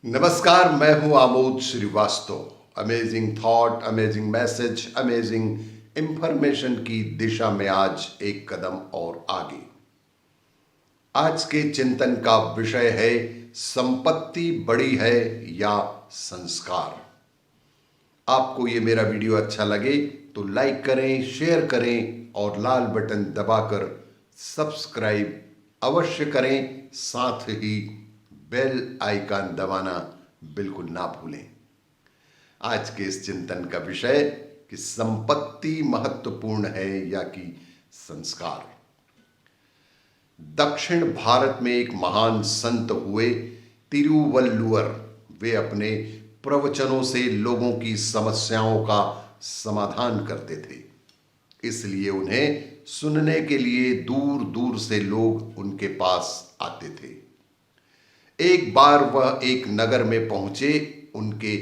नमस्कार, मैं हूं Amod Shrivastava. Amazing thought, amazing message, amazing information की दिशा में आज एक कदम और आगे। आज के चिंतन का विषय है संपत्ति बड़ी है या संस्कार। आपको ये मेरा वीडियो अच्छा लगे तो लाइक करें, शेयर करें और लाल बटन दबाकर सब्सक्राइब अवश्य करें। साथ ही बेल आइकन दबाना बिल्कुल ना भूलें। आज के इस चिंतन का विषय कि संपत्ति महत्वपूर्ण है या कि संस्कार। दक्षिण भारत में एक महान संत हुए तिरुवल्लुवर। वे अपने प्रवचनों से लोगों की समस्याओं का समाधान करते थे, इसलिए उन्हें सुनने के लिए दूर दूर से लोग उनके पास आते थे। एक बार वह एक नगर में पहुंचे। उनके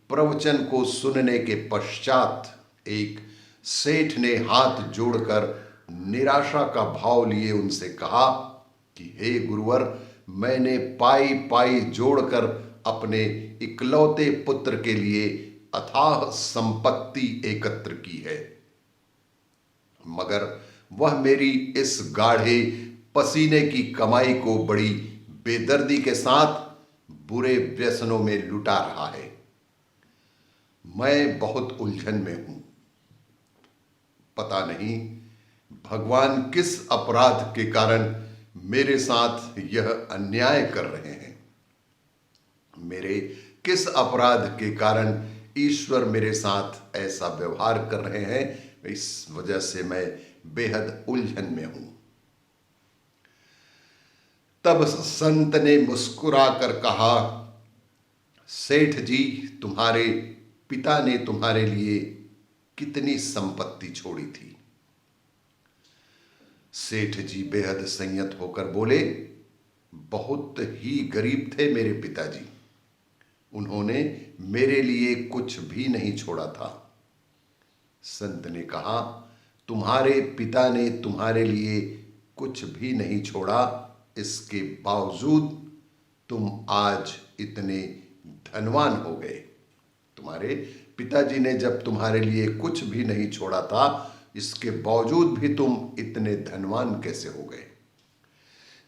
प्रवचन को सुनने के पश्चात एक सेठ ने हाथ जोड़कर निराशा का भाव लिए उनसे कहा कि हे गुरुवर, मैंने पाई पाई जोड़कर अपने इकलौते पुत्र के लिए अथाह संपत्ति एकत्र की है, मगर वह मेरी इस गाढ़े पसीने की कमाई को बड़ी बेदर्दी के साथ बुरे व्यसनों में लुटा रहा है। मैं बहुत उलझन में हूं। पता नहीं भगवान किस अपराध के कारण मेरे साथ यह अन्याय कर रहे हैं। मेरे किस अपराध के कारण ईश्वर मेरे साथ ऐसा व्यवहार कर रहे हैं, इस वजह से मैं बेहद उलझन में हूं। तब संत ने मुस्कुराकर कहा, सेठ जी, तुम्हारे पिता ने तुम्हारे लिए कितनी संपत्ति छोड़ी थी। सेठ जी बेहद संयत होकर बोले, बहुत ही गरीब थे मेरे पिताजी। उन्होंने मेरे लिए कुछ भी नहीं छोड़ा था। संत ने कहा, तुम्हारे पिता ने तुम्हारे लिए कुछ भी नहीं छोड़ा, इसके बावजूद तुम आज इतने धनवान हो गए। तुम्हारे पिताजी ने जब तुम्हारे लिए कुछ भी नहीं छोड़ा था, इसके बावजूद भी तुम इतने धनवान कैसे हो गए।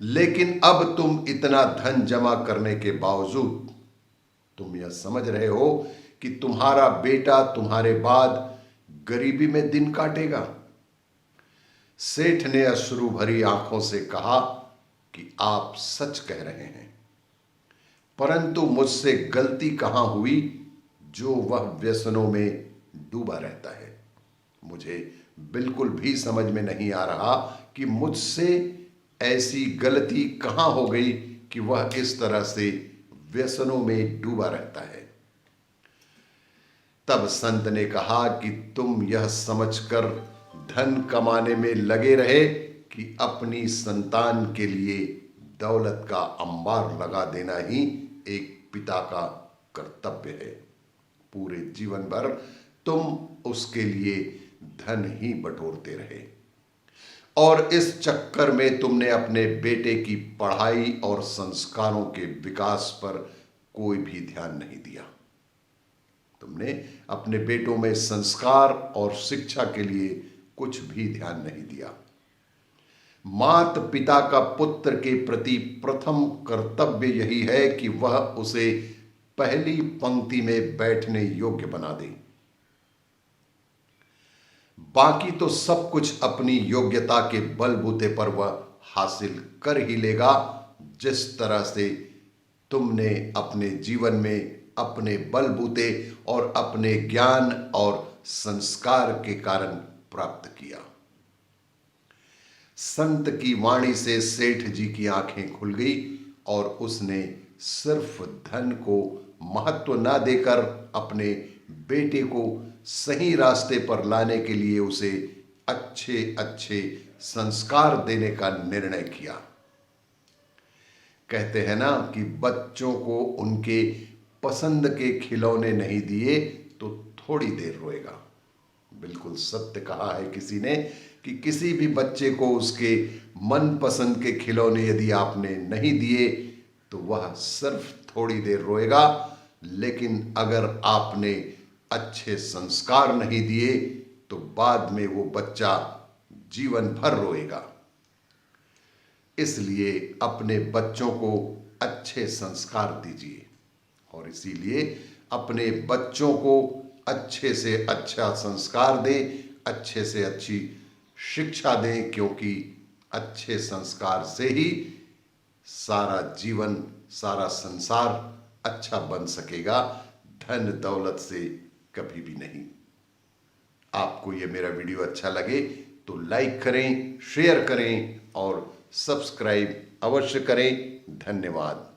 लेकिन अब तुम इतना धन जमा करने के बावजूद तुम यह समझ रहे हो कि तुम्हारा बेटा तुम्हारे बाद गरीबी में दिन काटेगा। सेठ ने अश्रु भरी आंखों से कहा कि आप सच कह रहे हैं, परंतु मुझसे गलती कहां हुई जो वह व्यसनों में डूबा रहता है। मुझे बिल्कुल भी समझ में नहीं आ रहा कि मुझसे ऐसी गलती कहां हो गई कि वह इस तरह से व्यसनों में डूबा रहता है। तब संत ने कहा कि तुम यह समझकर धन कमाने में लगे रहे कि अपनी संतान के लिए दौलत का अंबार लगा देना ही एक पिता का कर्तव्य है। पूरे जीवन भर तुम उसके लिए धन ही बटोरते रहे और इस चक्कर में तुमने अपने बेटे की पढ़ाई और संस्कारों के विकास पर कोई भी ध्यान नहीं दिया। तुमने अपने बेटों में संस्कार और शिक्षा के लिए कुछ भी ध्यान नहीं दिया। माता पिता का पुत्र के प्रति प्रथम कर्तव्य यही है कि वह उसे पहली पंक्ति में बैठने योग्य बना दे। बाकी तो सब कुछ अपनी योग्यता के बलबूते पर वह हासिल कर ही लेगा, जिस तरह से तुमने अपने जीवन में अपने बलबूते और अपने ज्ञान और संस्कार के कारण प्राप्त किया। संत की वाणी से सेठ जी की आंखें खुल गई और उसने सिर्फ धन को महत्व न देकर अपने बेटे को सही रास्ते पर लाने के लिए उसे अच्छे अच्छे संस्कार देने का निर्णय किया। कहते हैं ना कि बच्चों को उनके पसंद के खिलौने नहीं दिए तो थोड़ी देर रोएगा। बिल्कुल सत्य कहा है किसी ने कि किसी भी बच्चे को उसके मनपसंद के खिलौने यदि आपने नहीं दिए तो वह सिर्फ थोड़ी देर रोएगा, लेकिन अगर आपने अच्छे संस्कार नहीं दिए तो बाद में वो बच्चा जीवन भर रोएगा। इसलिए अपने बच्चों को अच्छे संस्कार दीजिए और इसीलिए अपने बच्चों को अच्छे से अच्छा संस्कार दें, अच्छे से अच्छी शिक्षा दें, क्योंकि अच्छे संस्कार से ही सारा जीवन, सारा संसार अच्छा बन सकेगा, धन दौलत से कभी भी नहीं। आपको ये मेरा वीडियो अच्छा लगे तो लाइक करें, शेयर करें और सब्सक्राइब अवश्य करें। धन्यवाद।